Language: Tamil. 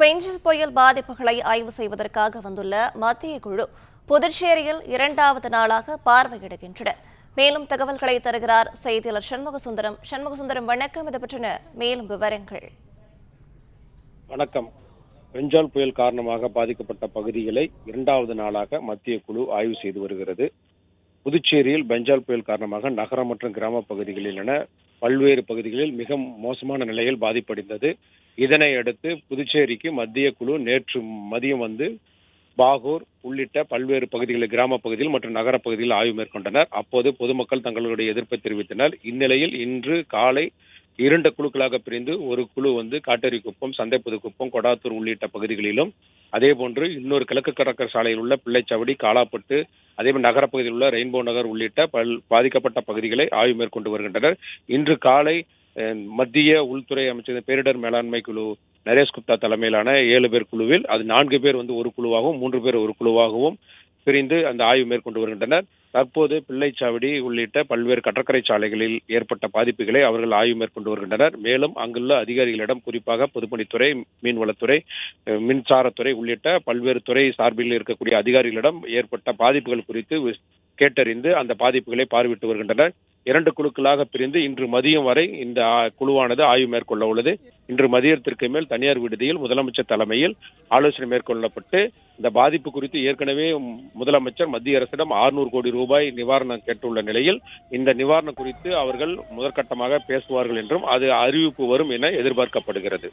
பெஞ்சல் புயல் பாதிப்புகளை ஆய்வு செய்வதற்காக வந்துள்ள மத்திய குழு புதுச்சேரியில் இரண்டாவது நாளாக பார்வையிடுகின்றனர். மேலும் தகவல்களை தருகிறார் செய்தியாளர் சண்முகசுந்தரம். சண்முகசுந்தரம், வணக்கம். இது பற்றின மேலும் விவரங்கள். வணக்கம். பெஞ்சால் புயல் காரணமாக பாதிக்கப்பட்ட பகுதிகளை இரண்டாவது நாளாக மத்திய குழு ஆய்வு செய்து வருகிறது. புதுச்சேரியில் பெஞ்சால் புயல் காரணமாக நகர மற்றும் கிராம பகுதிகளில் என பல்வேறு பகுதிகளில் மிக மோசமான நிலையில் பாதிப்படைந்தது. இதனை அடுத்து புதுச்சேரிக்கு மத்திய குழு நேற்று மதியம் வந்து பாகூர் உள்ளிட்ட பல்வேறு பகுதிகளில் கிராம பகுதியில் மற்றும் நகர பகுதியில் ஆய்வு மேற்கொண்டனர். அப்போது பொதுமக்கள் தங்களுடைய எதிர்ப்பை தெரிவித்தனர். இந்நிலையில் இன்று காலை 2 குழுக்களாக பிரிந்து ஒரு குழு வந்து காட்டேரிக்குப்பம், சந்தைப்புதுக்குப்பம், கொடாத்தூர் உள்ளிட்ட பகுதிகளிலும், அதே போன்று இன்னொரு கிழக்கு கடற்கரை சாலையில் உள்ள பிள்ளைச்சாவடி, காலாப்பட்டு, அதேபோல் நகரப்பகுதியில் உள்ள ரெயின்போ நகர் உள்ளிட்ட பாதிக்கப்பட்ட பகுதிகளை ஆய்வு மேற்கொண்டு வருகின்றனர். இன்று காலை மத்திய உள்துறை அமைச்சர் பேரிடர் மேலாண்மை குழு நரேஷ் குப்தா தலைமையிலான 7 பேர் குழுவில் அது 4 பேர் வந்து ஒரு குழுவாகவும் 3 பேர் ஒரு குழுவாகவும் பிரிந்து அந்த ஆய்வு மேற்கொண்டு வருகின்றனர். தற்போது பிள்ளைச்சாவடி உள்ளிட்ட பல்வேறு கடற்கரை சாலைகளில் ஏற்பட்ட பாதிப்புகளை அவர்கள் ஆய்வு மேற்கொண்டு வருகின்றனர். மேலும் அங்குள்ள அதிகாரிகளிடம், குறிப்பாக பொதுப்பணித்துறை, மீன்வளத்துறை, மின்சாரத்துறை உள்ளிட்ட பல்வேறு துறை சார்பில் இருக்கக்கூடிய அதிகாரிகளிடம் ஏற்பட்ட பாதிப்புகள் குறித்து கேட்டறிந்து அந்த பாதிப்புகளை பார்வையிட்டு வருகின்றனர். 2 குழுக்களாக பிரிந்து இன்று மதியம் வரை இந்த குழுவானது ஆய்வு மேற்கொள்ள உள்ளது. இன்று மதியத்திற்கு மேல் தனியார் விடுதியில் முதலமைச்சர் தலைமையில் ஆலோசனை மேற்கொள்ளப்பட்டு இந்த பாதிப்பு குறித்து ஏற்கனவே முதலமைச்சர் மத்திய அரசிடம் 600 கோடி ரூபாய் நிவாரணம் கேட்டுள்ள நிலையில் இந்த நிவாரணம் குறித்து அவர்கள் முதற்கட்டமாக பேசுவார்கள் என்றும் அது அறிவிப்பு வரும் என எதிர்பார்க்கப்படுகிறது.